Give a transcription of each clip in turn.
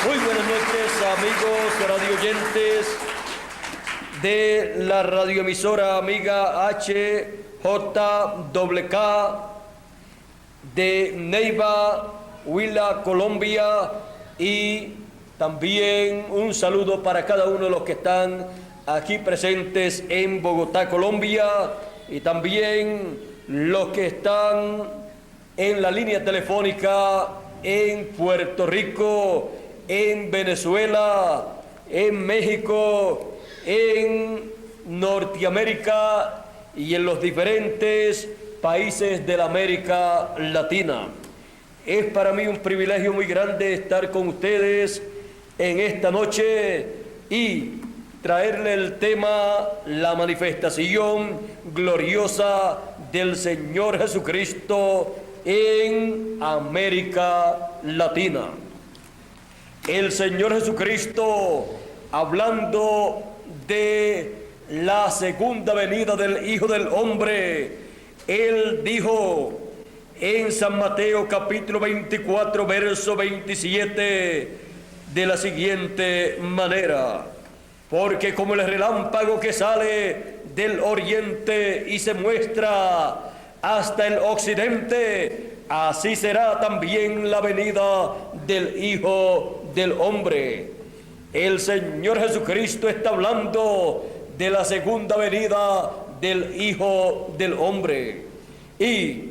Muy buenas noches, amigos radioyentes de la radioemisora amiga HJWK de Neiva, Huila, Colombia, y también un saludo para cada uno de los que están aquí presentes en Bogotá, Colombia, y también los que están en la línea telefónica en Puerto Rico, en Venezuela, en México, en Norteamérica y en los diferentes países de la América Latina. Es para mí un privilegio muy grande estar con ustedes en esta noche y traerle el tema la manifestación gloriosa del Señor Jesucristo en América Latina. El Señor Jesucristo, hablando de la segunda venida del Hijo del Hombre, Él dijo en San Mateo capítulo 24, verso 27, de la siguiente manera: porque como el relámpago que sale del oriente y se muestra hasta el occidente, así será también la venida del Hijo del Hombre. El Señor Jesucristo está hablando de la segunda venida del Hijo del Hombre. Y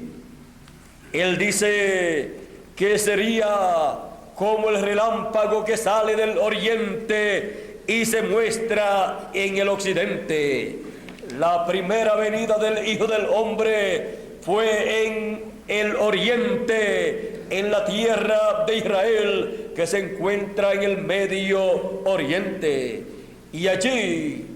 Él dice que sería como el relámpago que sale del oriente y se muestra en el occidente. La primera venida del Hijo del Hombre fue en el oriente, en la tierra de Israel, que se encuentra en el Medio Oriente. Y allí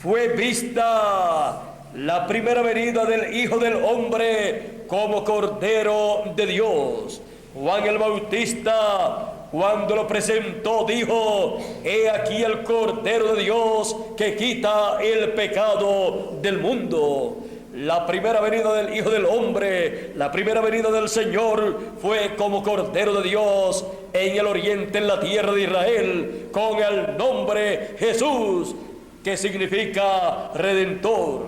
fue vista la primera venida del Hijo del Hombre como Cordero de Dios. Juan el Bautista, cuando lo presentó, dijo: he aquí el Cordero de Dios que quita el pecado del mundo. La primera venida del Hijo del Hombre, la primera venida del Señor, fue como Cordero de Dios en el oriente, en la tierra de Israel, con el nombre Jesús, que significa Redentor.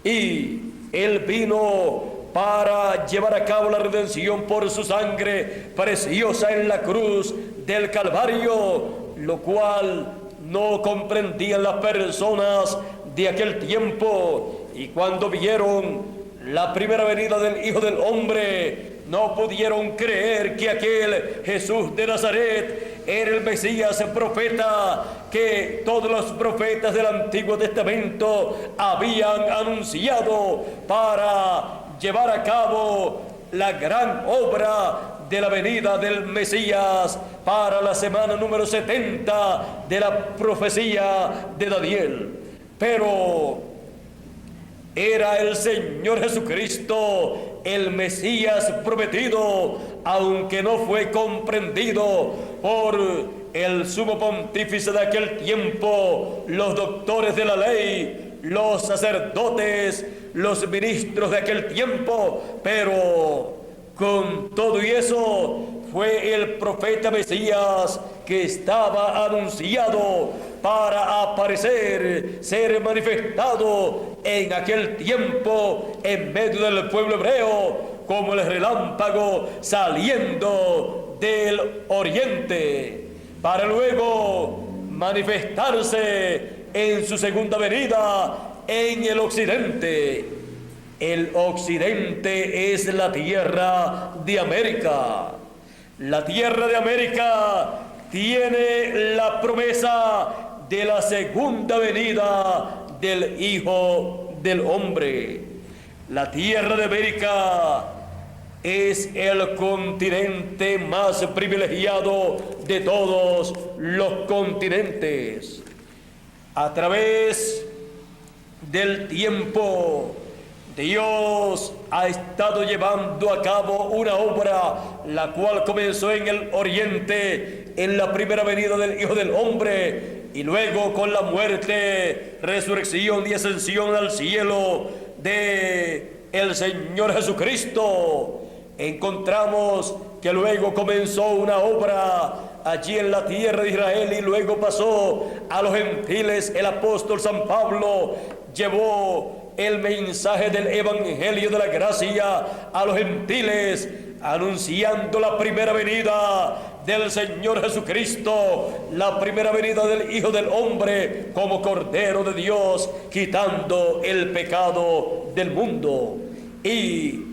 Y Él vino para llevar a cabo la redención por su sangre preciosa en la cruz del Calvario, lo cual no comprendían las personas de aquel tiempo. Y cuando vieron la primera venida del Hijo del Hombre, no pudieron creer que aquel Jesús de Nazaret era el Mesías, el profeta que todos los profetas del Antiguo Testamento habían anunciado para llevar a cabo la gran obra de la venida del Mesías para la semana número 70 de la profecía de Daniel. Pero era el Señor Jesucristo el Mesías prometido, aunque no fue comprendido por el sumo pontífice de aquel tiempo, los doctores de la ley, los sacerdotes, los ministros de aquel tiempo. Pero con todo y eso, fue el profeta Mesías que estaba anunciado para aparecer, ser manifestado en aquel tiempo en medio del pueblo hebreo, como el relámpago saliendo del oriente, para luego manifestarse en su segunda venida en el occidente. El occidente es la tierra de América. La tierra de América tiene la promesa de la segunda venida del Hijo del Hombre. La tierra de América es el continente más privilegiado de todos los continentes. A través del tiempo, Dios ha estado llevando a cabo una obra, la cual comenzó en el oriente, en la primera venida del Hijo del Hombre, y luego con la muerte, resurrección y ascensión al cielo de el Señor Jesucristo. Encontramos que luego comenzó una obra allí en la tierra de Israel y luego pasó a los gentiles. El apóstol San Pablo llevó el mensaje del evangelio de la gracia a los gentiles, anunciando la primera venida del Señor Jesucristo, la primera venida del Hijo del Hombre como Cordero de Dios, quitando el pecado del mundo. Y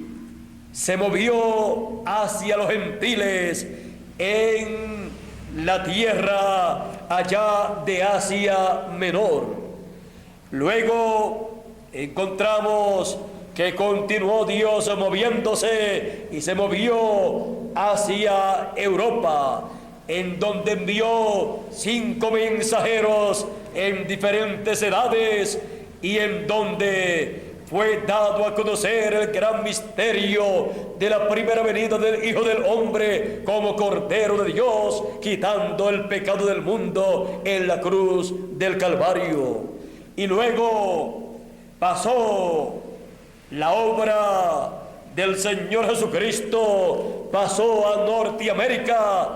se movió hacia los gentiles en la tierra allá de Asia Menor. Luego encontramos que continuó Dios moviéndose y se movió hacia Europa, en donde envió 5 mensajeros en diferentes edades y en donde fue dado a conocer el gran misterio de la primera venida del Hijo del Hombre como Cordero de Dios, quitando el pecado del mundo en la cruz del Calvario. Y luego pasó la obra del Señor Jesucristo, pasó a Norteamérica,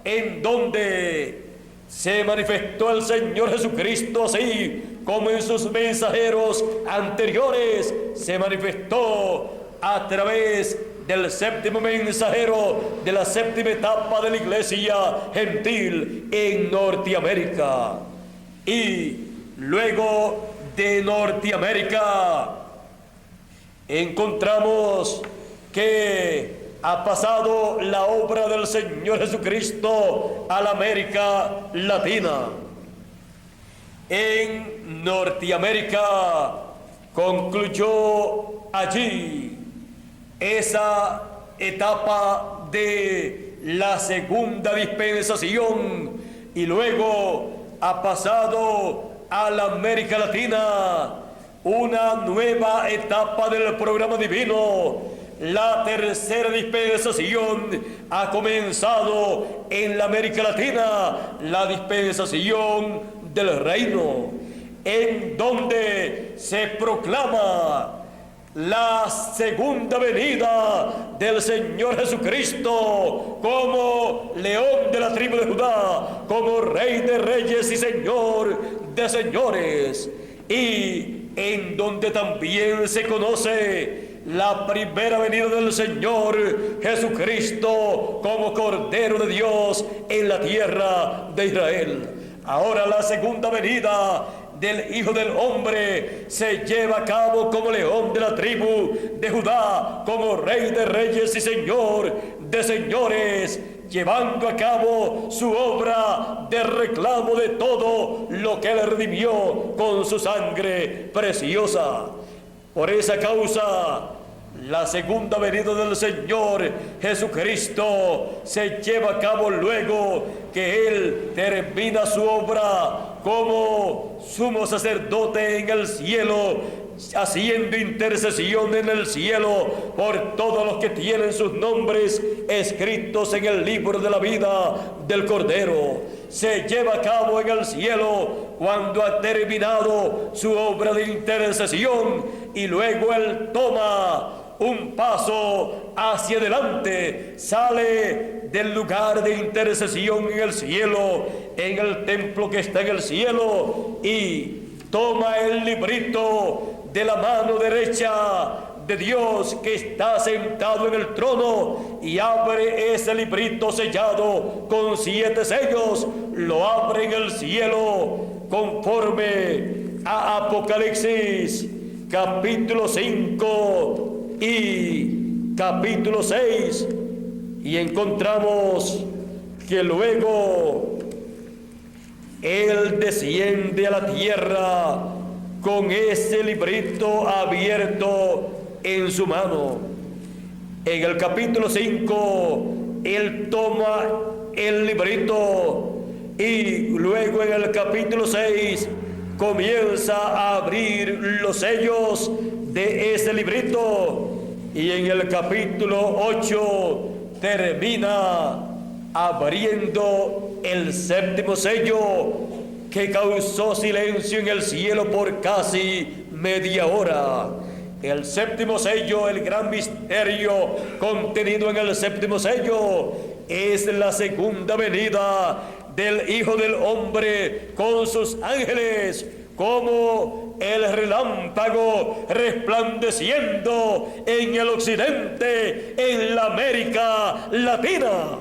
en donde se manifestó el Señor Jesucristo, así como en sus mensajeros anteriores se manifestó a través del 7º mensajero de la 7ª etapa de la iglesia gentil en Norteamérica. Y luego de Norteamérica encontramos que ha pasado la obra del Señor Jesucristo a la América Latina. En Norteamérica concluyó allí esa etapa de la segunda dispensación y luego ha pasado a la América Latina una nueva etapa del programa divino. La tercera dispensación ha comenzado en la América Latina, la dispensación del reino, en donde se proclama la segunda venida del Señor Jesucristo como León de la tribu de Judá, como Rey de reyes y Señor de señores, y en donde también se conoce la primera venida del Señor Jesucristo como Cordero de Dios en la tierra de Israel. Ahora la segunda venida del Hijo del Hombre se lleva a cabo como León de la tribu de Judá, como Rey de reyes y Señor de señores, llevando a cabo su obra de reclamo de todo lo que Él redimió con su sangre preciosa. Por esa causa, la segunda venida del Señor Jesucristo se lleva a cabo luego que Él termina su obra como sumo sacerdote en el cielo, haciendo intercesión en el cielo por todos los que tienen sus nombres escritos en el libro de la vida del Cordero. Se lleva a cabo en el cielo cuando ha terminado su obra de intercesión y luego Él toma un paso hacia adelante, sale del lugar de intercesión en el cielo, en el templo que está en el cielo, y toma el librito de la mano derecha de Dios que está sentado en el trono y abre ese librito sellado con 7 sellos, lo abre en el cielo conforme a Apocalipsis capítulo 5 y capítulo 6, y encontramos que luego Él desciende a la tierra con ese librito abierto en su mano. En el capítulo 5 Él toma el librito y luego en el capítulo 6 comienza a abrir los sellos de ese librito, y en el capítulo 8 termina abriendo el 7º sello, que causó silencio en el cielo por casi media hora. El séptimo sello, el gran misterio contenido en el séptimo sello, es la segunda venida del Hijo del Hombre con sus ángeles, como el relámpago resplandeciendo en el occidente, en la América Latina.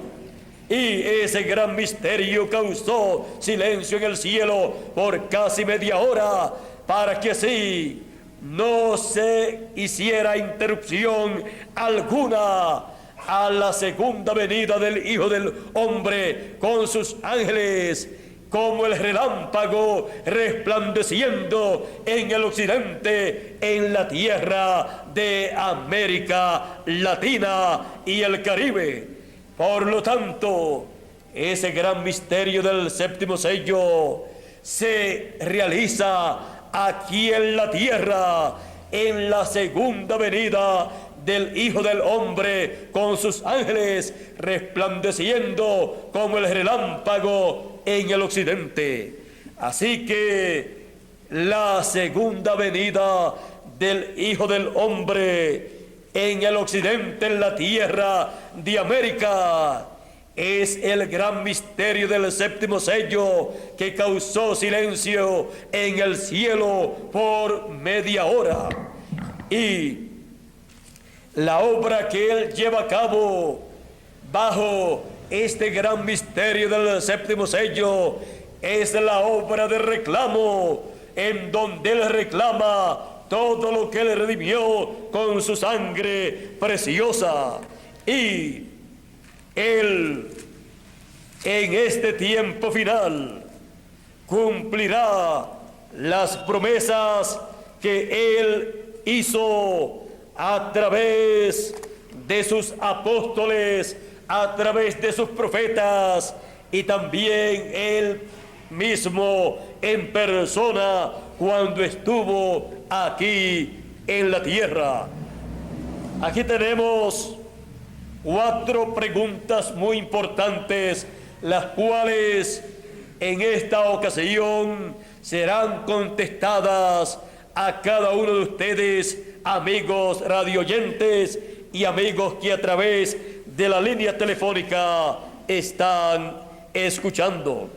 Y ese gran misterio causó silencio en el cielo por casi media hora, para que así no se hiciera interrupción alguna a la segunda venida del Hijo del Hombre con sus ángeles, como el relámpago resplandeciendo en el occidente, en la tierra de América Latina y el Caribe. Por lo tanto, ese gran misterio del séptimo sello se realiza aquí en la tierra, en la segunda venida del Hijo del Hombre con sus ángeles resplandeciendo como el relámpago en el occidente. Así que la segunda venida del Hijo del Hombre en el occidente, en la tierra de América, es el gran misterio del séptimo sello que causó silencio en el cielo por media hora. Y la obra que él lleva a cabo bajo este gran misterio del séptimo sello es la obra de reclamo, en donde él reclama todo lo que él redimió con su sangre preciosa. Y él, en este tiempo final, cumplirá las promesas que él hizo a través de sus apóstoles, a través de sus profetas, y también él mismo en persona cuando estuvo aquí en la tierra. Aquí tenemos 4 preguntas muy importantes, las cuales en esta ocasión serán contestadas a cada uno de ustedes, amigos radioyentes y amigos que a través de la línea telefónica están escuchando.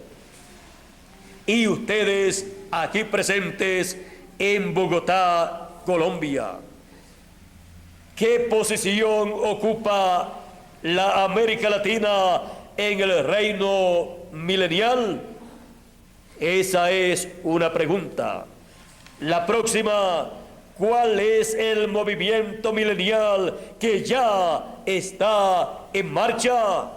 Y ustedes aquí presentes en Bogotá, Colombia. ¿Qué posición ocupa la América Latina en el reino milenial? Esa es una pregunta. La próxima, ¿cuál es el movimiento milenial que ya está en marcha?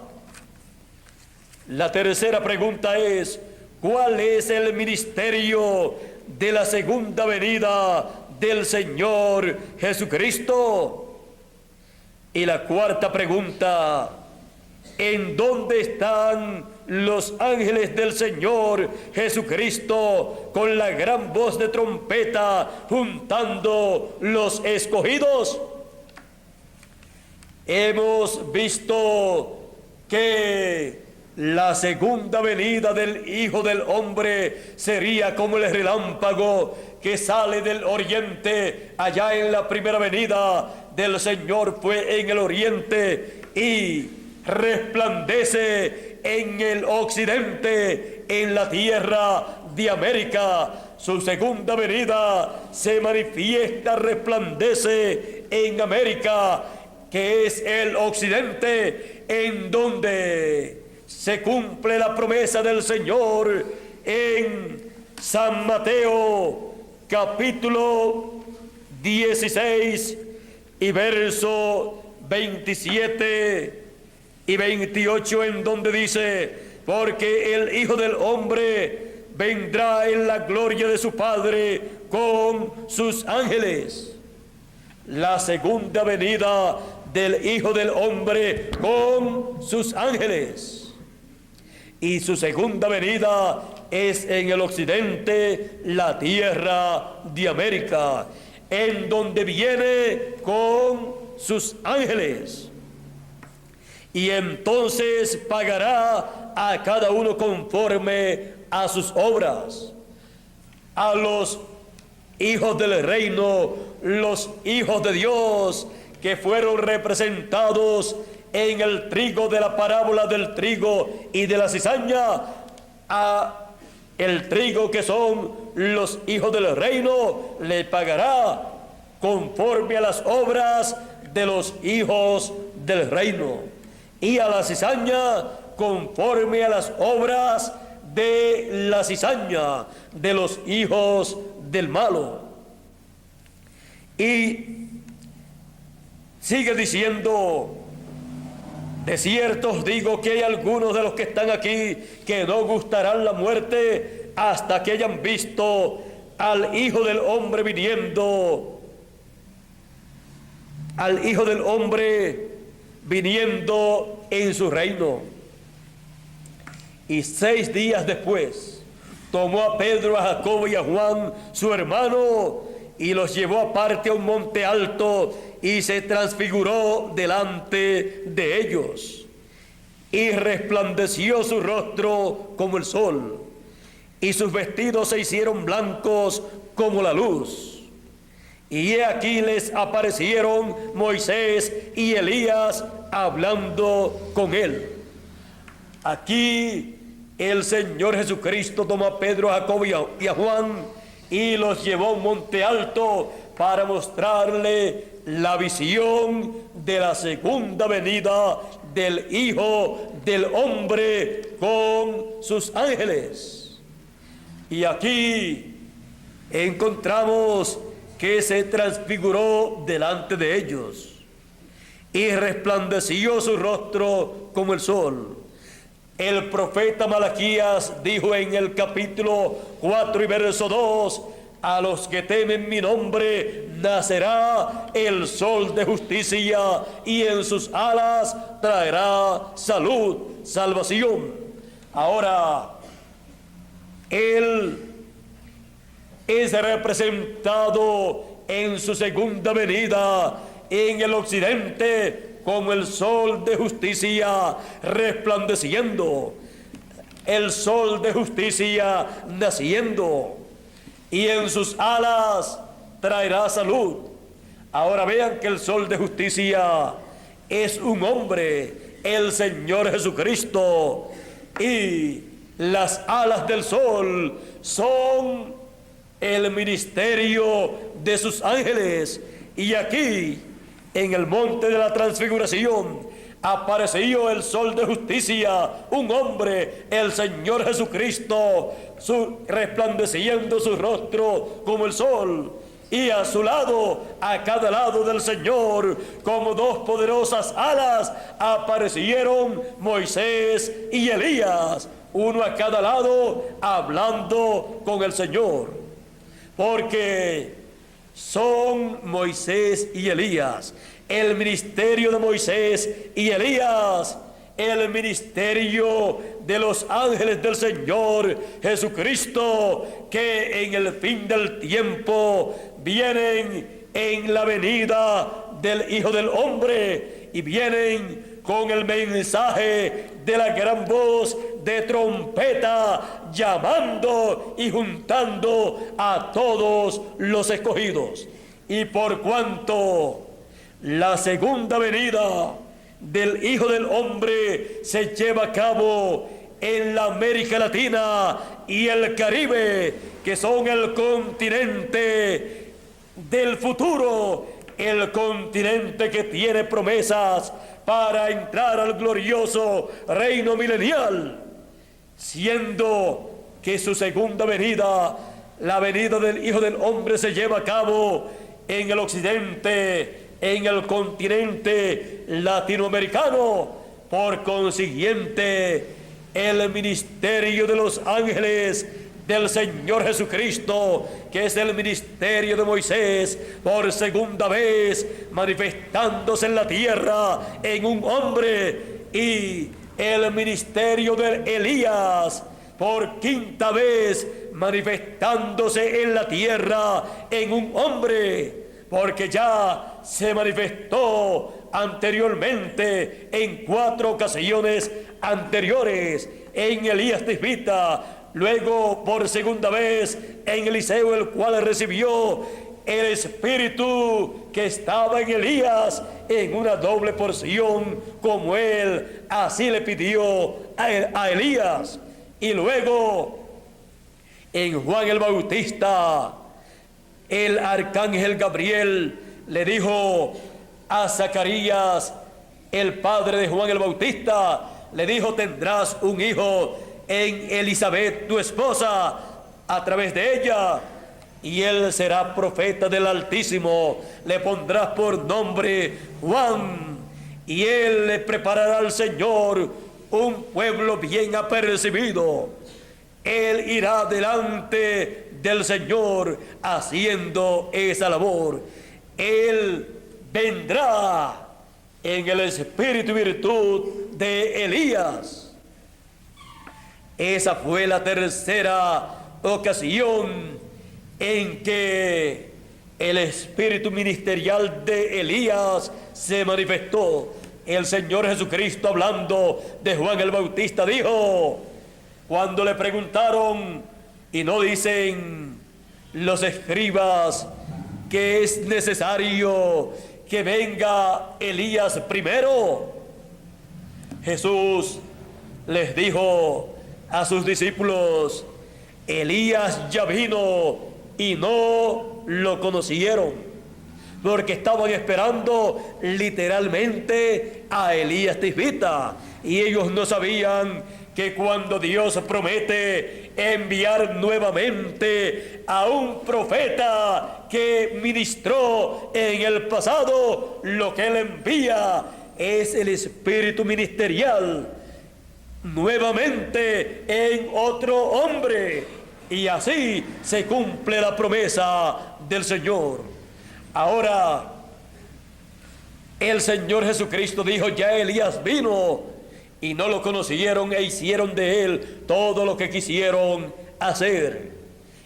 La tercera pregunta es, ¿cuál es el ministerio de la segunda venida del Señor Jesucristo? Y la cuarta pregunta, ¿en dónde están los ángeles del Señor Jesucristo con la gran voz de trompeta juntando los escogidos? Hemos visto que la segunda venida del Hijo del Hombre sería como el relámpago que sale del oriente. Allá en la primera venida del Señor fue en el oriente y resplandece en el occidente, en la tierra de América. Su segunda venida se manifiesta, resplandece en América, que es el occidente, en donde se cumple la promesa del Señor en San Mateo capítulo 16 y verso 27 y 28, en donde dice: porque el Hijo del Hombre vendrá en la gloria de su Padre con sus ángeles. La segunda venida del Hijo del Hombre con sus ángeles. Y su segunda venida es en el occidente, la tierra de América, en donde viene con sus ángeles. Y entonces pagará a cada uno conforme a sus obras. A los hijos del reino, los hijos de Dios, que fueron representados en el trigo de la parábola del trigo y de la cizaña, a el trigo que son los hijos del reino, le pagará conforme a las obras de los hijos del reino, y a la cizaña conforme a las obras de la cizaña de los hijos del malo. Y sigue diciendo: de cierto os digo que hay algunos de los que están aquí que no gustarán la muerte hasta que hayan visto al Hijo del Hombre viniendo, al Hijo del Hombre viniendo en su reino. Y 6 días después tomó a Pedro, a Jacobo y a Juan, su hermano, y los llevó aparte a un monte alto, y se transfiguró delante de ellos, y resplandeció su rostro como el sol, y sus vestidos se hicieron blancos como la luz. Y he aquí les aparecieron Moisés y Elías hablando con él. Aquí el Señor Jesucristo tomó a Pedro, a Jacobo y a Juan, y los llevó a un monte alto para mostrarle la visión de la segunda venida del Hijo del Hombre con sus ángeles. Y aquí encontramos que se transfiguró delante de ellos, y resplandeció su rostro como el sol. El profeta Malaquías dijo en el capítulo 4 y verso 2: a los que temen mi nombre nacerá el sol de justicia, y en sus alas traerá salud, salvación. Ahora, Él es representado en su segunda venida en el occidente como el sol de justicia resplandeciendo, el sol de justicia naciendo, y en sus alas traerá salud. Ahora vean que el sol de justicia es un hombre, el Señor Jesucristo, y las alas del sol son el ministerio de sus ángeles. Y aquí, en el monte de la transfiguración, apareció el sol de justicia, un hombre, el Señor Jesucristo, resplandeciendo su rostro como el sol, y a su lado, a cada lado del Señor, como 2 poderosas alas, aparecieron Moisés y Elías, uno a cada lado, hablando con el Señor, porque son Moisés y Elías, el ministerio de Moisés y Elías, el ministerio de los ángeles del Señor Jesucristo, que en el fin del tiempo vienen en la venida del Hijo del Hombre, y vienen con el mensaje de la gran voz de trompeta, llamando y juntando a todos los escogidos. Y por cuanto la segunda venida del Hijo del Hombre se lleva a cabo en la América Latina y el Caribe, que son el continente del futuro, el continente que tiene promesas para entrar al glorioso reino milenial, siendo que su segunda venida, la venida del Hijo del Hombre, se lleva a cabo en el occidente, en el continente latinoamericano. Por consiguiente, el ministerio de los ángeles del Señor Jesucristo, que es el ministerio de Moisés, por segunda vez manifestándose en la tierra en un hombre, y el ministerio de Elías, por quinta vez manifestándose en la tierra en un hombre, porque ya se manifestó anteriormente en 4 ocasiones anteriores: en Elías Tisbita, luego por segunda vez en Eliseo, el cual recibió el espíritu que estaba en Elías en una doble porción, como él así le pidió a Elías. Y luego en Juan el Bautista, el arcángel Gabriel le dijo a Zacarías, el padre de Juan el Bautista, le dijo: tendrás un hijo en Elizabeth, tu esposa, a través de ella, y él será profeta del Altísimo, le pondrás por nombre Juan, y él le preparará al Señor un pueblo bien apercibido. Él irá delante del Señor haciendo esa labor. Él vendrá en el espíritu y virtud de Elías. Esa fue la tercera ocasión en que el espíritu ministerial de Elías se manifestó. El Señor Jesucristo, hablando de Juan el Bautista, dijo, cuando le preguntaron, y no dicen los escribas que es necesario que venga Elías primero, Jesús les dijo a sus discípulos: Elías ya vino y no lo conocieron, porque estaban esperando literalmente a Elías Tisbita, y ellos no sabían que cuando Dios promete enviar nuevamente a un profeta que ministró en el pasado, lo que él envía es el espíritu ministerial nuevamente en otro hombre, y así se cumple la promesa del Señor. Ahora, el Señor Jesucristo dijo: ya Elías vino, y no lo conocieron e hicieron de él todo lo que quisieron hacer.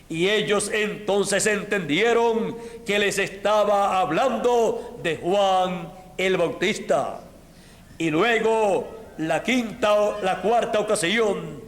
Y ellos entonces entendieron que les estaba hablando de Juan el Bautista. Y luego la cuarta ocasión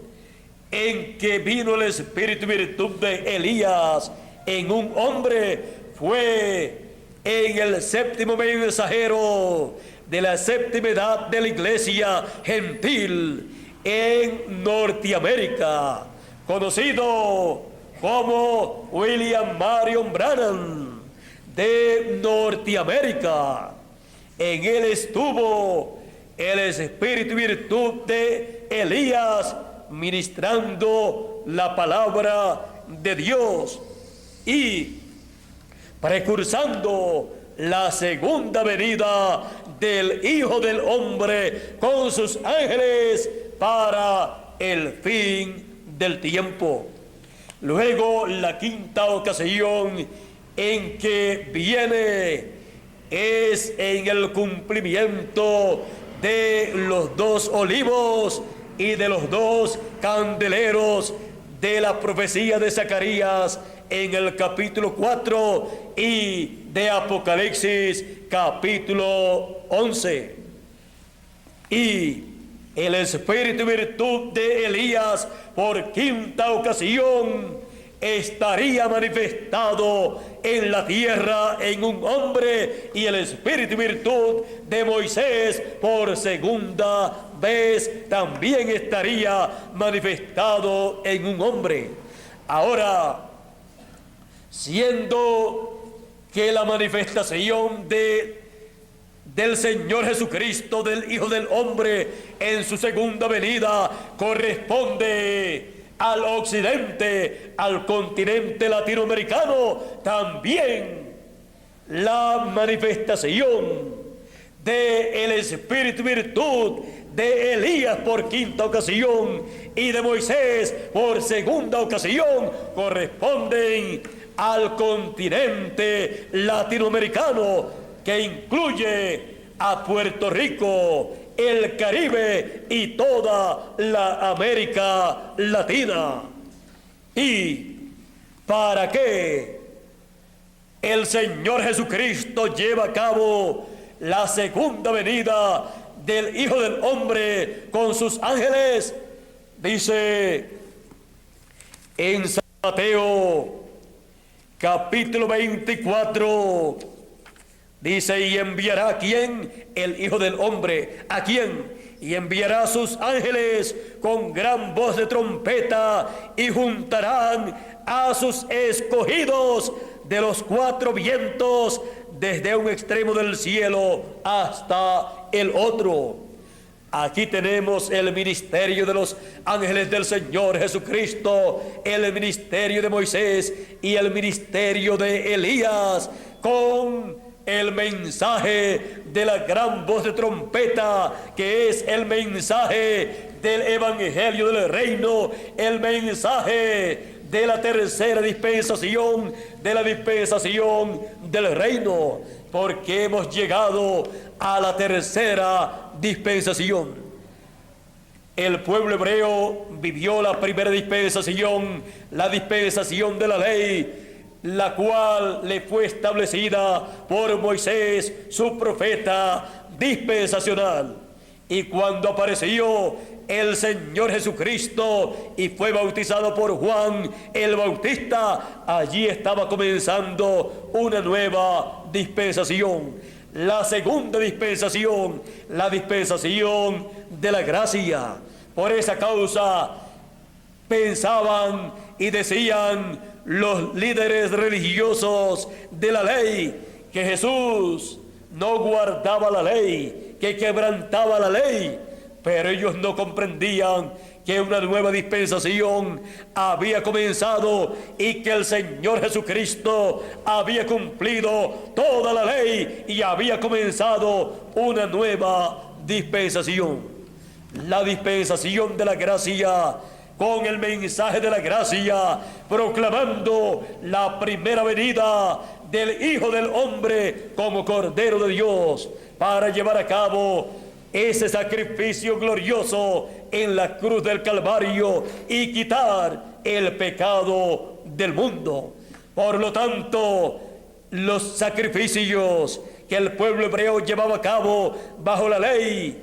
en que vino el espíritu y virtud de Elías en un hombre fue en el séptimo mensajero de la séptima edad de la iglesia gentil en Norteamérica, conocido como William Marion Branham de Norteamérica. En él estuvo el espíritu y virtud de Elías ministrando la palabra de Dios y precursando la segunda venida del Hijo del Hombre con sus ángeles para el fin del tiempo. Luego, la quinta ocasión en que viene es en el cumplimiento de los 2 olivos y de los 2 candeleros de la profecía de Zacarías en el capítulo 4 y de Apocalipsis capítulo 11. Y el espíritu y virtud de Elías por quinta ocasión estaría manifestado en la tierra en un hombre, y el espíritu y virtud de Moisés por segunda vez también estaría manifestado en un hombre. Ahora, siendo que la manifestación del Señor Jesucristo, del Hijo del Hombre, en su segunda venida corresponde al occidente, al continente latinoamericano, también la manifestación del espíritu y virtud de Elías por quinta ocasión y de Moisés por segunda ocasión corresponden al continente latinoamericano, que incluye a Puerto Rico, el Caribe y toda la América Latina. Y para que el Señor Jesucristo lleve a cabo la segunda venida del Hijo del Hombre con sus ángeles, dice En San Mateo, capítulo 24, dice: y enviará ¿a quién? El Hijo del Hombre. ¿A quién? Y enviará a sus ángeles con gran voz de trompeta, y juntarán a sus escogidos de los cuatro vientos, desde un extremo del cielo hasta el otro. Aquí tenemos el ministerio de los ángeles del Señor Jesucristo, el ministerio de Moisés y el ministerio de Elías, con el mensaje de la gran voz de trompeta, que es el mensaje del evangelio del reino, el mensaje de la tercera dispensación, de la dispensación del reino, porque hemos llegado a la tercera dispensación. El pueblo hebreo vivió la primera dispensación, la dispensación de la ley, la cual le fue establecida por Moisés, su profeta dispensacional. Y cuando apareció el Señor Jesucristo y fue bautizado por Juan el Bautista, allí estaba comenzando una nueva dispensación, la segunda dispensación, la dispensación de la gracia. Por esa causa pensaban y decían los líderes religiosos de la ley que Jesús no guardaba la ley, que quebrantaba la ley, pero ellos no comprendían que una nueva dispensación había comenzado y que el Señor Jesucristo había cumplido toda la ley y había comenzado una nueva dispensación, la dispensación de la gracia, con el mensaje de la gracia, proclamando la primera venida del Hijo del Hombre como Cordero de Dios, para llevar a cabo ese sacrificio glorioso en la cruz del Calvario y quitar el pecado del mundo. Por lo tanto, los sacrificios que el pueblo hebreo llevaba a cabo bajo la ley,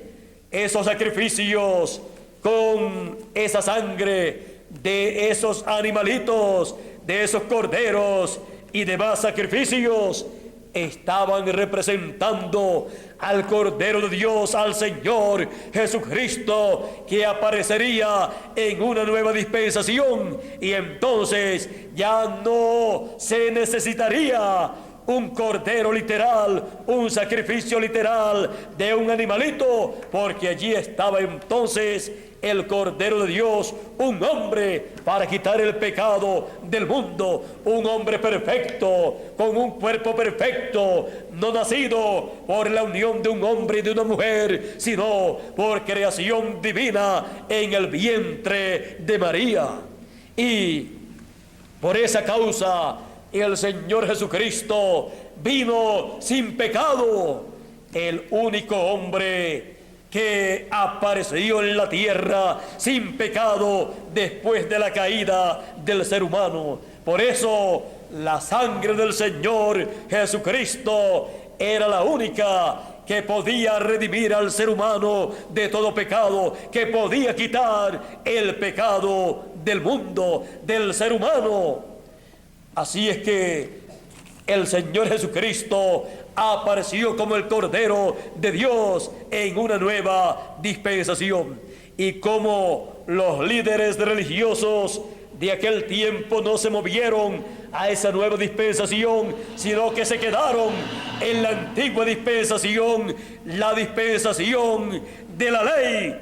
esos sacrificios con esa sangre de esos animalitos, de esos corderos y demás sacrificios, estaban representando al Cordero de Dios, al Señor Jesucristo, que aparecería en una nueva dispensación, y entonces ya no se necesitaría un cordero literal, un sacrificio literal de un animalito, porque allí estaba entonces el Cordero de Dios, un hombre para quitar el pecado del mundo, un hombre perfecto, con un cuerpo perfecto, no nacido por la unión de un hombre y de una mujer, sino por creación divina en el vientre de María. Y por esa causa el Señor Jesucristo vino sin pecado, el único hombre que apareció en la tierra sin pecado después de la caída del ser humano. Por eso la sangre del Señor Jesucristo era la única que podía redimir al ser humano de todo pecado, que podía quitar el pecado del mundo, del ser humano. Así es que el Señor Jesucristo apareció como el Cordero de Dios en una nueva dispensación. Y como los líderes religiosos de aquel tiempo no se movieron a esa nueva dispensación, sino que se quedaron en la antigua dispensación, la dispensación de la ley,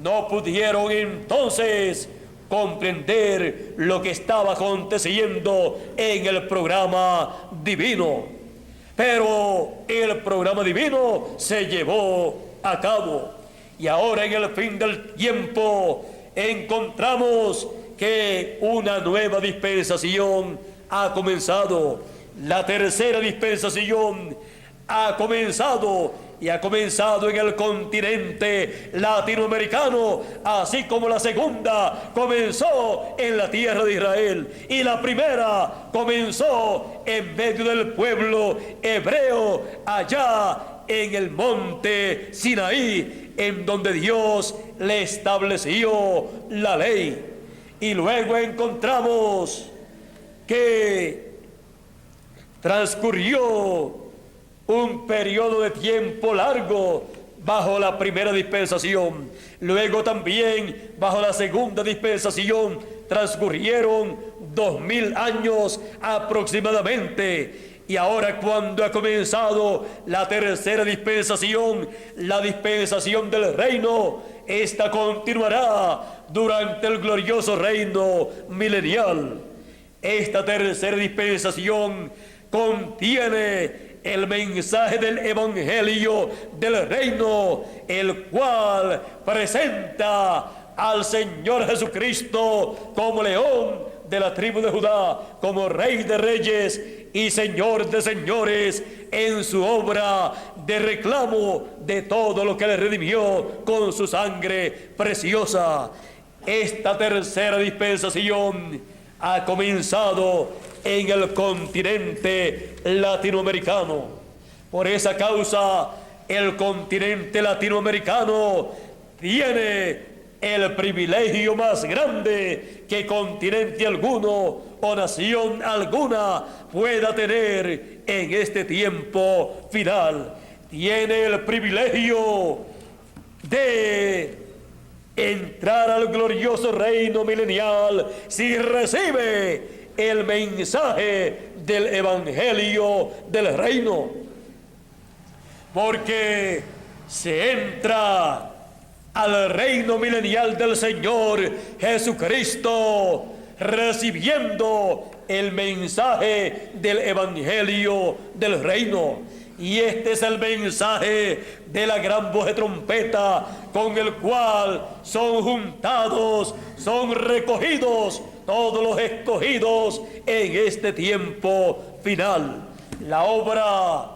no pudieron entonces comprender lo que estaba aconteciendo en el programa divino. Pero el programa divino se llevó a cabo, y ahora en el fin del tiempo encontramos que una nueva dispensación ha comenzado. La tercera dispensación ha comenzado, y ha comenzado en el continente latinoamericano, así como la segunda comenzó en la tierra de Israel, y la primera comenzó en medio del pueblo hebreo, allá en el monte Sinaí, en donde Dios le estableció la ley. Y luego encontramos que transcurrió un periodo de tiempo largo bajo la primera dispensación. Luego también bajo la segunda dispensación transcurrieron 2000 años aproximadamente. Y ahora, cuando ha comenzado la tercera dispensación, la dispensación del reino, esta continuará durante el glorioso reino milenial. Esta tercera dispensación contiene el mensaje del evangelio del reino, el cual presenta al Señor Jesucristo como león de la tribu de Judá, como Rey de reyes y Señor de señores, en su obra de reclamo de todo lo que le redimió con su sangre preciosa. Esta tercera dispensación ha comenzado en el continente latinoamericano. Por esa causa, el continente latinoamericano tiene el privilegio más grande que continente alguno o nación alguna pueda tener en este tiempo final. Tiene el privilegio de entrar al glorioso reino milenial si recibe el mensaje del evangelio del reino, porque se entra al reino milenial del Señor Jesucristo recibiendo el mensaje del evangelio del reino. Y este es el mensaje de la gran voz de trompeta, con el cual son juntados, son recogidos todos los escogidos en este tiempo final. La obra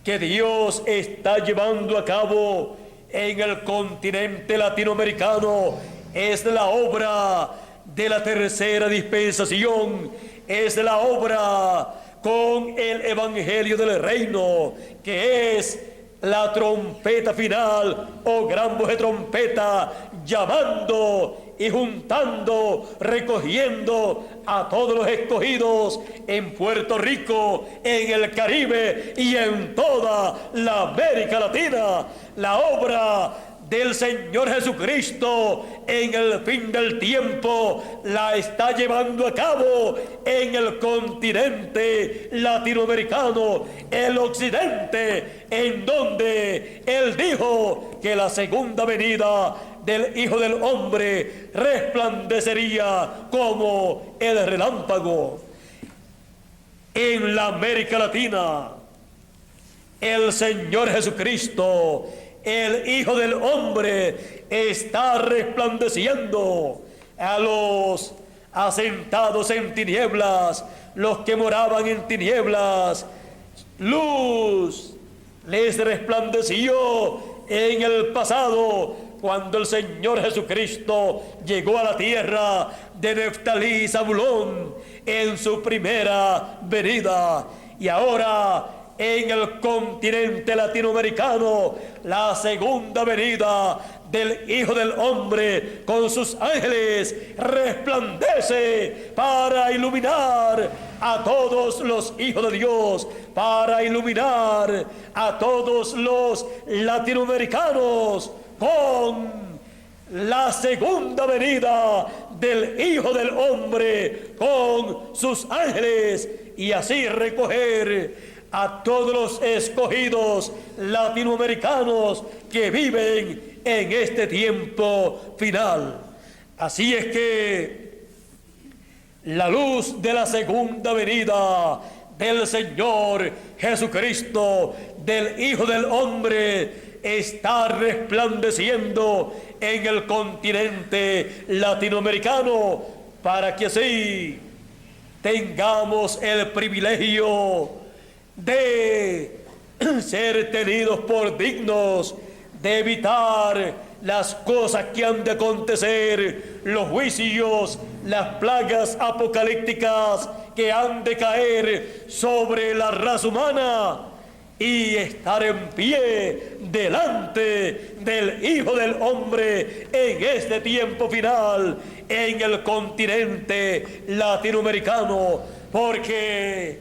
que Dios está llevando a cabo en el continente latinoamericano es la obra de la tercera dispensación, es la obra con el evangelio del reino, que es la trompeta final o gran voz de trompeta, llamando y juntando, recogiendo a todos los escogidos en Puerto Rico, en el Caribe y en toda la América Latina. La obra del Señor Jesucristo en el fin del tiempo la está llevando a cabo en el continente latinoamericano, el occidente, en donde Él dijo que la segunda venida del Hijo del Hombre resplandecería como el relámpago. En la América Latina, el Señor Jesucristo, el Hijo del Hombre, está resplandeciendo a los asentados en tinieblas, los que moraban en tinieblas. Luz les resplandeció en el pasado, cuando el Señor Jesucristo llegó a la tierra de Neftalí y Zabulón en su primera venida. Y ahora, en el continente latinoamericano, la segunda venida del Hijo del Hombre con sus ángeles resplandece para iluminar a todos los hijos de Dios, para iluminar a todos los latinoamericanos con la segunda venida del Hijo del Hombre con sus ángeles, y así recoger a todos los escogidos latinoamericanos que viven en este tiempo final. Así es que la luz de la segunda venida del Señor Jesucristo, del Hijo del Hombre, está resplandeciendo en el continente latinoamericano, para que así tengamos el privilegio de ser tenidos por dignos de evitar las cosas que han de acontecer, los juicios, las plagas apocalípticas que han de caer sobre la raza humana, y estar en pie delante del Hijo del Hombre en este tiempo final en el continente latinoamericano, porque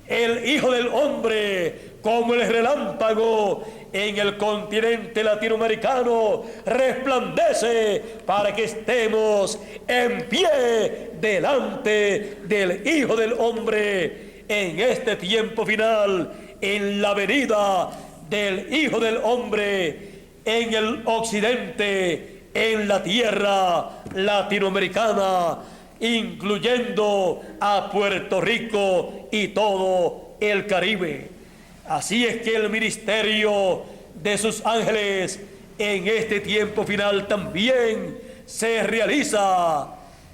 el Hijo del Hombre, como el relámpago en el continente latinoamericano, resplandece para que estemos en pie delante del Hijo del Hombre en este tiempo final, en la venida del Hijo del Hombre en el occidente, en la tierra latinoamericana, incluyendo a Puerto Rico y todo el Caribe. Así es que el ministerio de sus ángeles en este tiempo final también se realiza,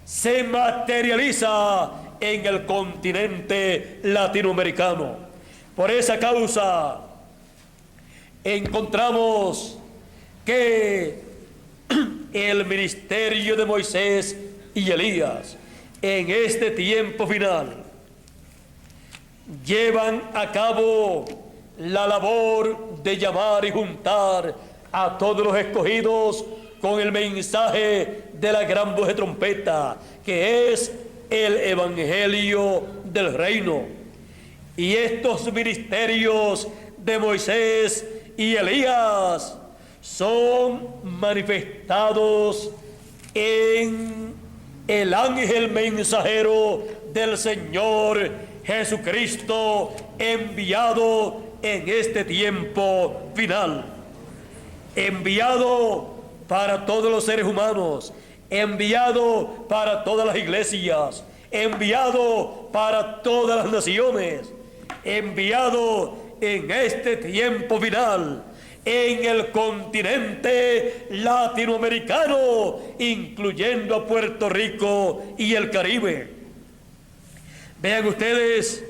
se materializa en el continente latinoamericano. Por esa causa encontramos que el ministerio de Moisés y Elías en este tiempo final llevan a cabo la labor de llamar y juntar a todos los escogidos con el mensaje de la gran voz de trompeta, que es el evangelio del reino. Y estos ministerios de Moisés y Elías son manifestados en el ángel mensajero del Señor Jesucristo, enviado en este tiempo final, enviado para todos los seres humanos, enviado para todas las iglesias, enviado para todas las naciones, enviado en este tiempo final en el continente latinoamericano, incluyendo a Puerto Rico y el Caribe. Vean ustedes,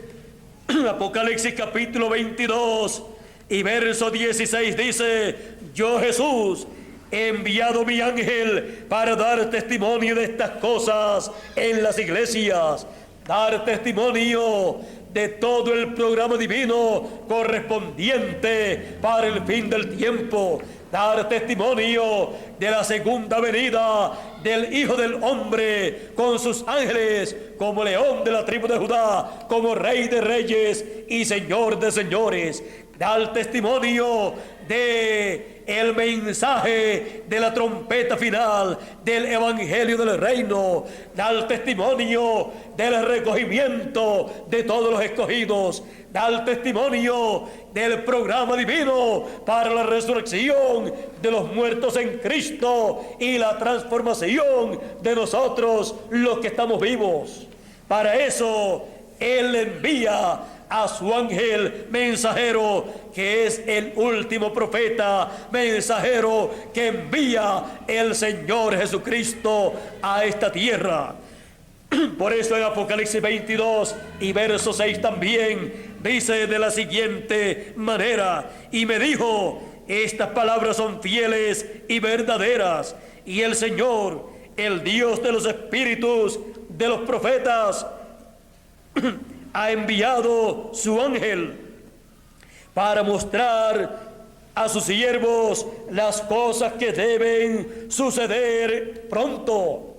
Apocalipsis capítulo 22 y verso 16 dice: yo, Jesús, he enviado mi ángel para dar testimonio de estas cosas en las iglesias, dar testimonio de todo el programa divino correspondiente para el fin del tiempo, dar testimonio de la segunda venida del Hijo del Hombre con sus ángeles, como león de la tribu de Judá, como Rey de reyes y Señor de señores, dar testimonio de el mensaje de la trompeta final del evangelio del reino, dar testimonio del recogimiento de todos los escogidos, dar testimonio del programa divino para la resurrección de los muertos en Cristo y la transformación de nosotros los que estamos vivos. Para eso Él envía a su ángel mensajero, que es el último profeta mensajero que envía el Señor Jesucristo a esta tierra. Por eso en Apocalipsis 22 y verso 6 también dice de la siguiente manera: y me dijo, estas palabras son fieles y verdaderas, y el Señor, el Dios de los espíritus de los profetas, ha enviado su ángel para mostrar a sus siervos las cosas que deben suceder pronto.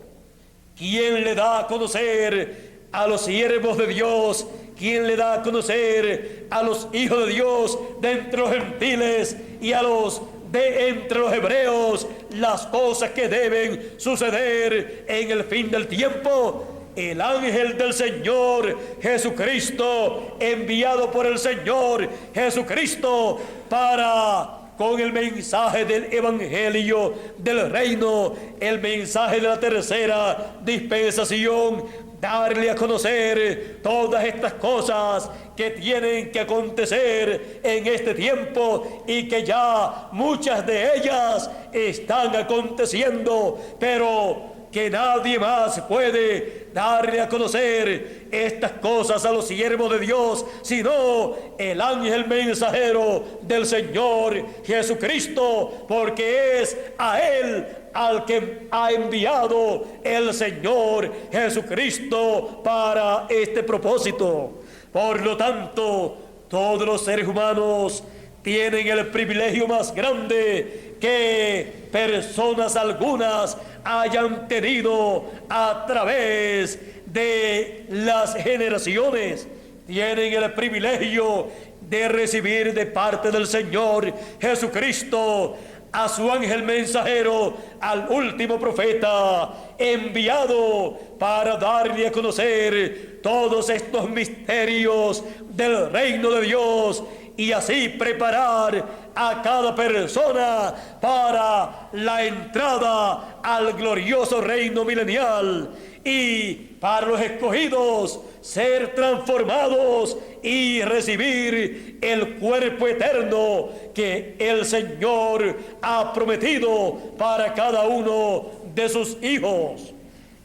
¿Quién le da a conocer a los siervos de Dios? ¿Quién le da a conocer a los hijos de Dios de entre los gentiles y a los de entre los hebreos las cosas que deben suceder en el fin del tiempo? El ángel del Señor Jesucristo, enviado por el Señor Jesucristo para, con el mensaje del evangelio del reino, el mensaje de la tercera dispensación, darle a conocer todas estas cosas que tienen que acontecer en este tiempo y que ya muchas de ellas están aconteciendo, pero que nadie más puede darle a conocer estas cosas a los siervos de Dios, sino el ángel mensajero del Señor Jesucristo, porque es a Él al que ha enviado el Señor Jesucristo para este propósito. Por lo tanto, todos los seres humanos tienen el privilegio más grande que personas algunas hayan tenido a través de las generaciones. Tienen el privilegio de recibir de parte del Señor Jesucristo a su ángel mensajero, al último profeta enviado para darle a conocer todos estos misterios del reino de Dios y así preparar a cada persona para la entrada al glorioso reino milenial, y para los escogidos ser transformados y recibir el cuerpo eterno que el Señor ha prometido para cada uno de sus hijos,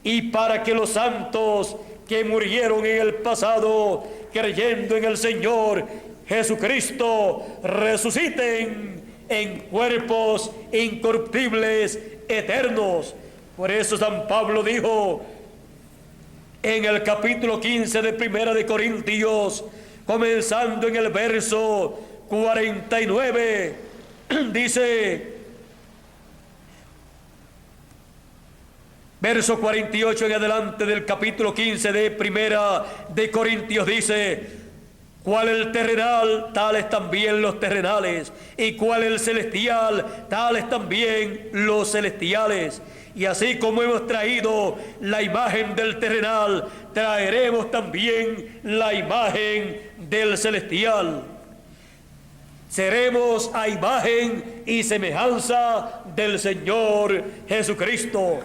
y para que los santos que murieron en el pasado creyendo en el Señor Jesucristo resuciten en cuerpos incorruptibles eternos. Por eso San Pablo dijo en el capítulo 15 de Primera de Corintios, comenzando en el verso 49, dice, verso 48 en adelante del capítulo 15 de Primera de Corintios, dice: cuál el terrenal, tales también los terrenales, y cuál el celestial, tales también los celestiales. Y así como hemos traído la imagen del terrenal, traeremos también la imagen del celestial. Seremos a imagen y semejanza del Señor Jesucristo.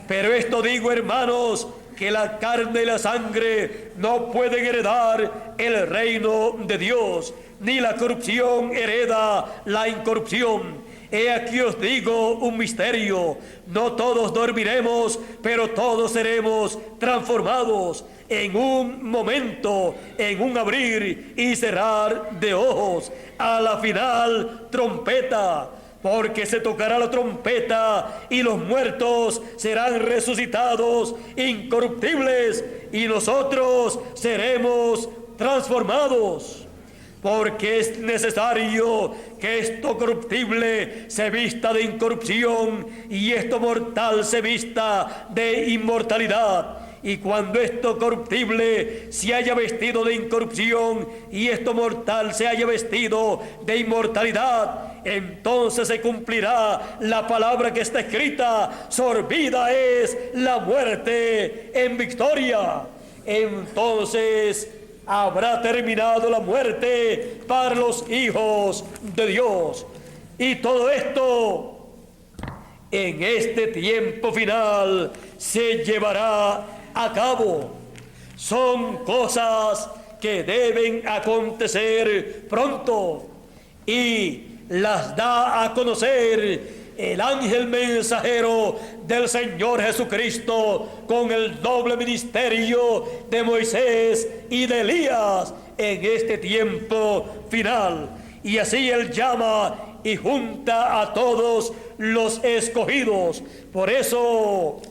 Pero esto digo, hermanos, que la carne y la sangre no pueden heredar el reino de Dios, ni la corrupción hereda la incorrupción. He aquí os digo un misterio: no todos dormiremos, pero todos seremos transformados en un momento, en un abrir y cerrar de ojos, a la final trompeta. Porque se tocará la trompeta y los muertos serán resucitados incorruptibles, y nosotros seremos transformados. Porque es necesario que esto corruptible se vista de incorrupción y esto mortal se vista de inmortalidad. Y cuando esto corruptible se haya vestido de incorrupción y esto mortal se haya vestido de inmortalidad, entonces se cumplirá la palabra que está escrita: sorbida es la muerte en victoria. Entonces habrá terminado la muerte para los hijos de Dios. Y todo esto en este tiempo final se llevará a cabo. Son cosas que deben acontecer pronto, y las da a conocer el ángel mensajero del Señor Jesucristo con el doble ministerio de Moisés y de Elías en este tiempo final. Y así él llama y junta a todos los escogidos. Por eso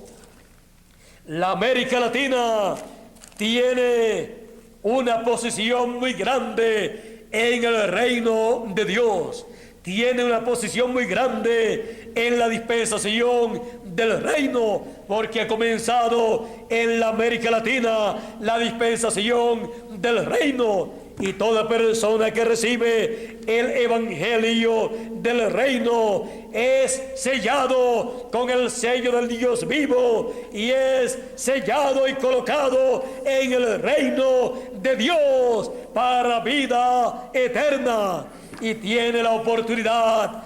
la América Latina tiene una posición muy grande en el reino de Dios. Tiene una posición muy grande en la dispensación del reino, porque ha comenzado en la América Latina la dispensación del reino, y toda persona que recibe el evangelio del reino es sellado con el sello del Dios vivo, y es sellado y colocado en el reino de Dios para vida eterna, y tiene la oportunidad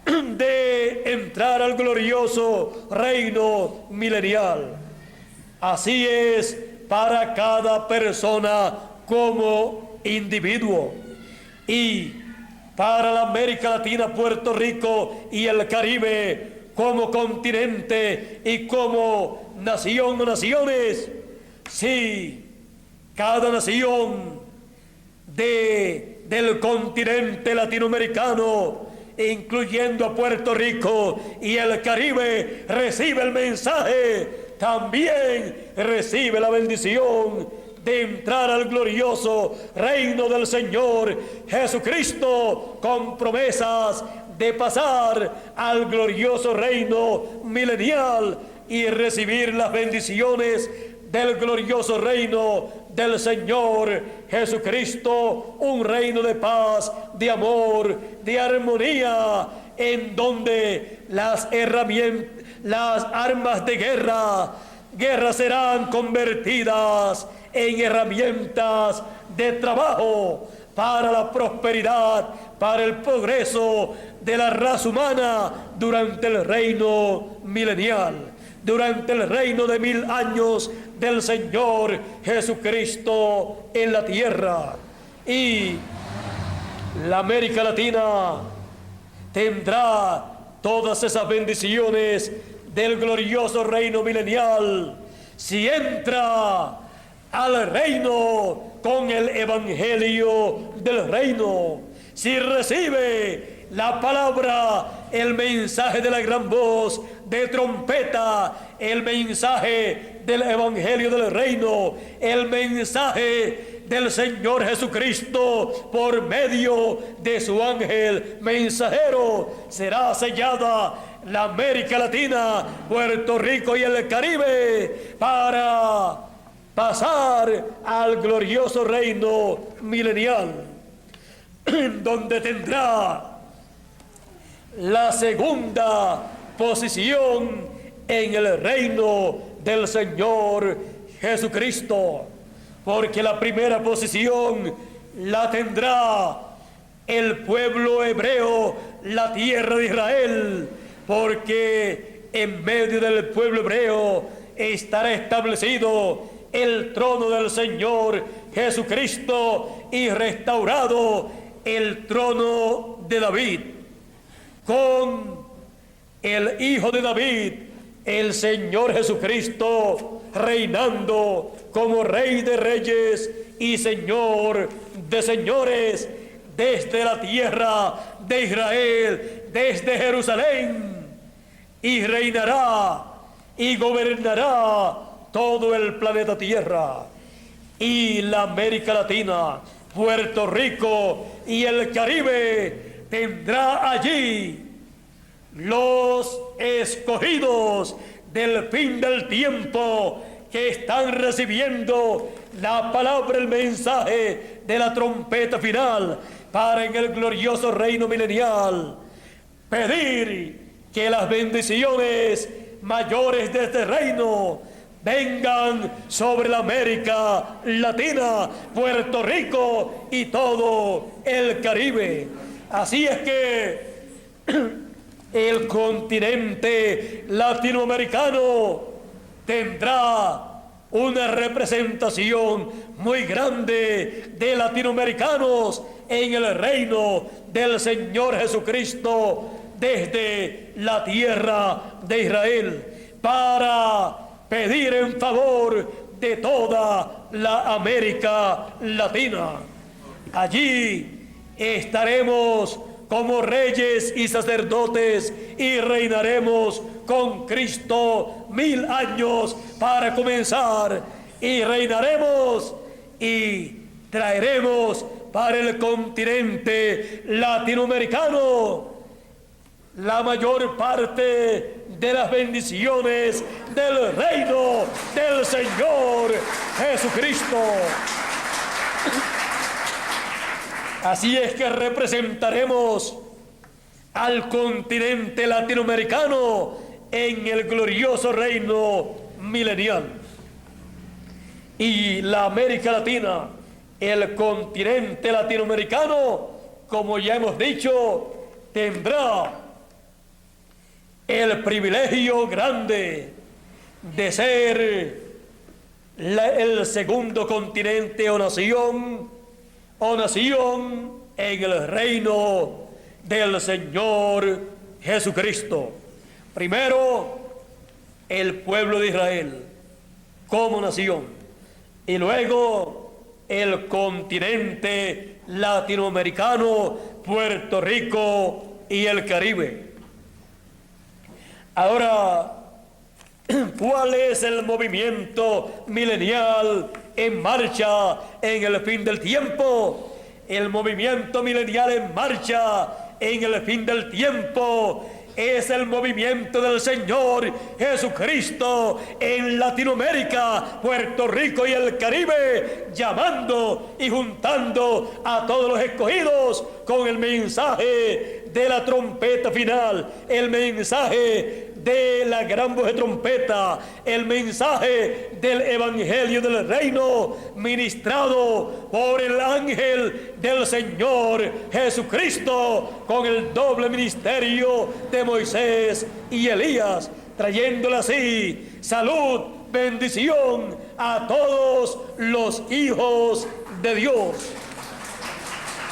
de entrar al glorioso reino milenial. Así es para cada persona como individuo, y para la América Latina, Puerto Rico y el Caribe como continente y como nación o naciones. Sí, cada nación del continente latinoamericano, incluyendo a Puerto Rico y el Caribe, recibe el mensaje, también recibe la bendición de entrar al glorioso reino del Señor Jesucristo, con promesas de pasar al glorioso reino milenial y recibir las bendiciones del glorioso reino del Señor Jesucristo, un reino de paz, de amor, de armonía, en donde las armas de guerra serán convertidas en herramientas de trabajo para la prosperidad, para el progreso de la raza humana durante el reino milenial, durante el reino de 1000 años del Señor Jesucristo en la tierra. Y la América Latina tendrá todas esas bendiciones del glorioso reino milenial si entra al reino con el evangelio del reino, si recibe la palabra, el mensaje de la gran voz de trompeta, el mensaje del evangelio del reino, el mensaje del Señor Jesucristo por medio de su ángel mensajero. Será sellada la América Latina, Puerto Rico y el Caribe para pasar al glorioso reino milenial, donde tendrá la segunda posición en el reino del Señor Jesucristo, porque la primera posición la tendrá el pueblo hebreo, la tierra de Israel, porque en medio del pueblo hebreo estará establecido el trono del Señor Jesucristo y restaurado el trono de David, con el Hijo de David, el Señor Jesucristo, reinando como Rey de Reyes y Señor de Señores, desde la tierra de Israel, desde Jerusalén, y reinará y gobernará todo el planeta Tierra. Y la América Latina, Puerto Rico y el Caribe tendrá allí los escogidos del fin del tiempo, que están recibiendo la palabra, el mensaje de la trompeta final, para en el glorioso reino milenial pedir que las bendiciones mayores de este reino vengan sobre la América Latina, Puerto Rico y todo el Caribe. Así es que el continente latinoamericano tendrá una representación muy grande de latinoamericanos en el reino del Señor Jesucristo desde la tierra de Israel, para pedir en favor de toda la América Latina. Allí estaremos como reyes y sacerdotes y reinaremos con Cristo 1000 años para comenzar, y reinaremos y traeremos para el continente latinoamericano la mayor parte de las bendiciones del reino del Señor Jesucristo. Así es que representaremos al continente latinoamericano en el glorioso reino milenial. Y la América Latina, el continente latinoamericano, como ya hemos dicho, tendrá el privilegio grande de ser el segundo continente o nación en el reino del Señor Jesucristo. Primero, el pueblo de Israel como nación, y luego el continente latinoamericano, Puerto Rico y el Caribe. Ahora, ¿cuál es el movimiento milenial en marcha en el fin del tiempo. El movimiento milenial en marcha en el fin del tiempo es el movimiento del Señor Jesucristo en Latinoamérica, Puerto Rico y el Caribe, llamando y juntando a todos los escogidos con el mensaje de la trompeta final, el mensaje de la gran voz de trompeta, el mensaje del evangelio del reino ministrado por el ángel del Señor Jesucristo con el doble ministerio de Moisés y Elías, trayéndole así salud, bendición a todos los hijos de Dios.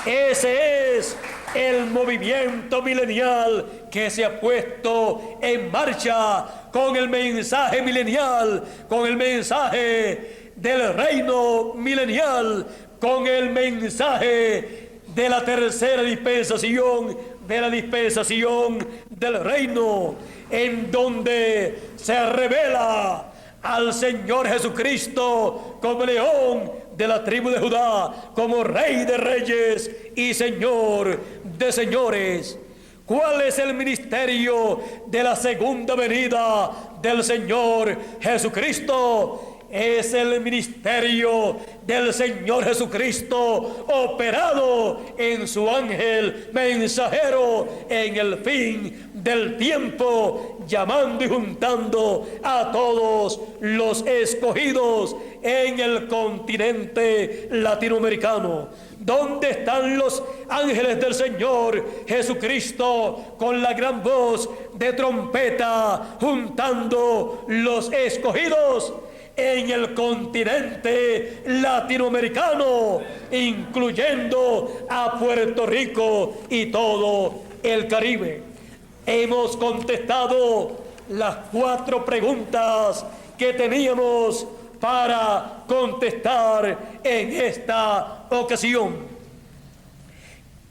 Ese es el movimiento milenial que se ha puesto en marcha con el mensaje milenial, con el mensaje del reino milenial, con el mensaje de la tercera dispensación, de la dispensación del reino, en donde se revela al Señor Jesucristo como león de la tribu de Judá, como Rey de reyes y Señor de señores. ¿Cuál es el ministerio de la segunda venida del Señor Jesucristo? Es el ministerio del Señor Jesucristo operado en su ángel mensajero en el fin del tiempo, llamando y juntando a todos los escogidos en el continente latinoamericano. ¿Dónde están los ángeles del Señor Jesucristo con la gran voz de trompeta juntando los escogidos? En el continente latinoamericano, incluyendo a Puerto Rico y todo el Caribe. Hemos contestado las 4 preguntas que teníamos para contestar en esta ocasión.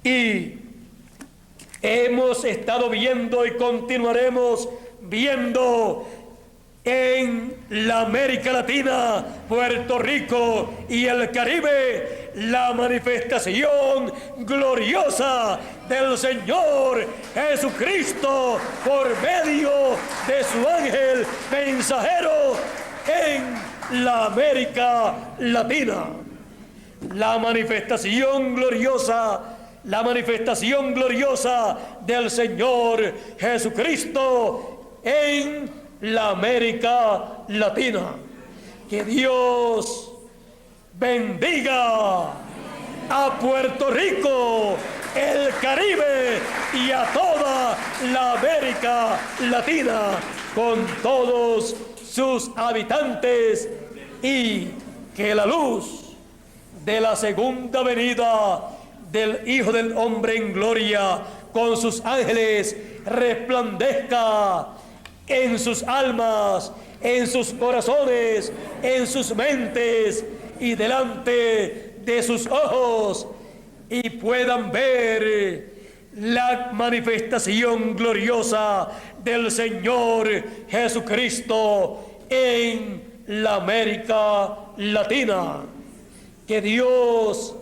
Y hemos estado viendo y continuaremos viendo en la América Latina, Puerto Rico y el Caribe la manifestación gloriosa del Señor Jesucristo por medio de su ángel mensajero en la América Latina. La manifestación gloriosa del Señor Jesucristo en la América Latina. Que Dios bendiga a Puerto Rico, el Caribe y a toda la América Latina con todos sus habitantes, y que la luz de la segunda venida del Hijo del Hombre en gloria con sus ángeles resplandezca en sus almas, en sus corazones, en sus mentes y delante de sus ojos, y puedan ver la manifestación gloriosa del Señor Jesucristo en la América Latina. Que Dios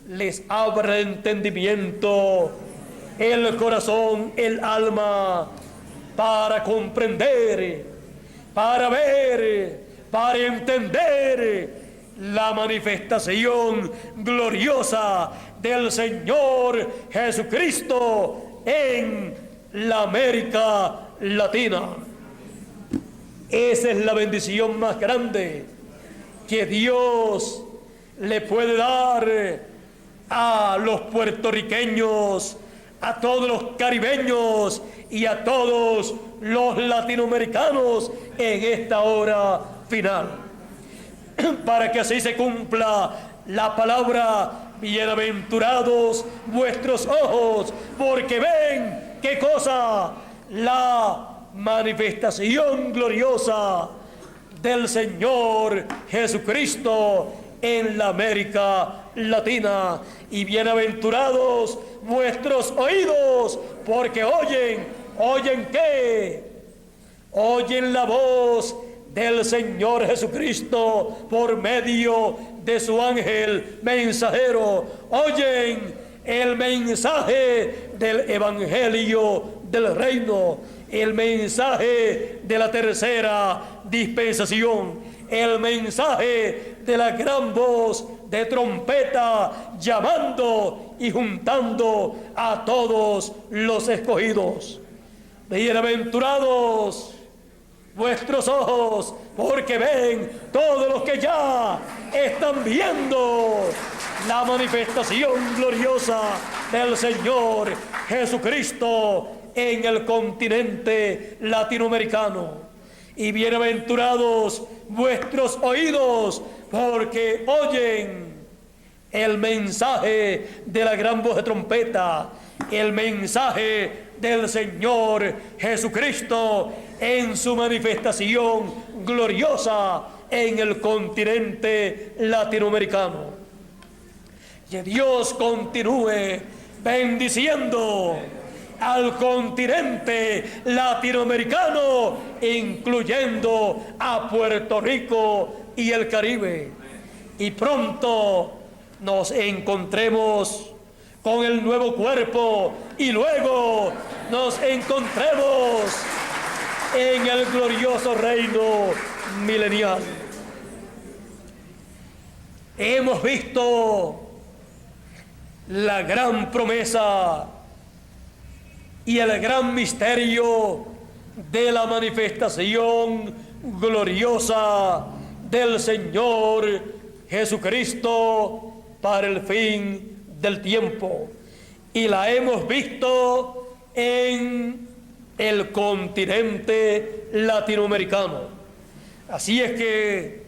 les abra el entendimiento, el corazón, el alma, para comprender, para ver, para entender la manifestación gloriosa del Señor Jesucristo en la América Latina. Esa es la bendición más grande que Dios le puede dar a los puertorriqueños, a todos los caribeños y a todos los latinoamericanos en esta hora final, para que así se cumpla la palabra: bienaventurados vuestros ojos, porque ven, ¿qué cosa? La manifestación gloriosa del Señor Jesucristo en la América Latina. Y bienaventurados vuestros oídos, porque oyen ¿qué? Oyen la voz del Señor Jesucristo por medio de su ángel mensajero oyen el mensaje del Evangelio del reino, el mensaje de la tercera dispensación, el mensaje de la gran voz de trompeta llamando y juntando a todos los escogidos. Bienaventurados vuestros ojos, porque ven todos los que ya están viendo la manifestación gloriosa del Señor Jesucristo en el continente latinoamericano. Y bienaventurados vuestros oídos, porque oyen el mensaje de la gran voz de trompeta, el mensaje del Señor Jesucristo en su manifestación gloriosa en el continente latinoamericano. Que Dios continúe bendiciendo al continente latinoamericano, incluyendo a Puerto Rico y el Caribe. Y pronto nos encontremos con el nuevo cuerpo y luego nos encontremos en el glorioso reino milenial. Hemos visto la gran promesa y el gran misterio de la manifestación gloriosa del Señor Jesucristo para el fin del tiempo, y la hemos visto en el continente latinoamericano. Así es que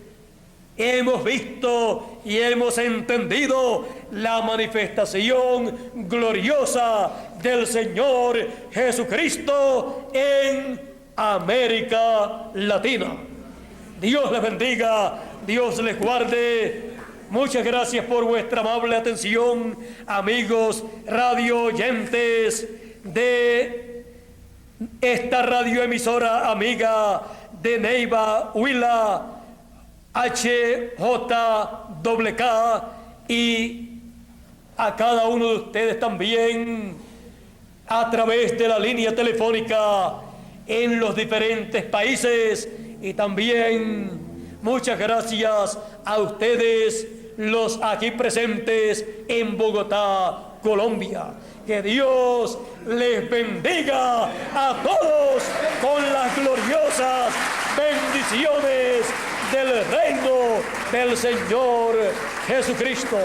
hemos visto y hemos entendido la manifestación gloriosa del Señor Jesucristo en América Latina. Dios les bendiga, Dios les guarde. Muchas gracias por vuestra amable atención, amigos radio oyentes de esta radioemisora amiga de Neiva, Huila, HJWK, y a cada uno de ustedes también a través de la línea telefónica en los diferentes países, y también muchas gracias a ustedes los aquí presentes en Bogotá, Colombia. Que Dios les bendiga a todos con las gloriosas bendiciones del reino del Señor Jesucristo.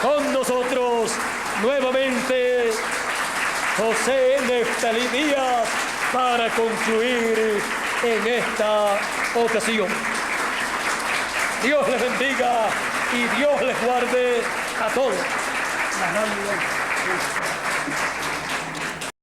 Con nosotros nuevamente José Neftalí Díaz para concluir en esta ocasión. Dios les bendiga y Dios les guarde a todos.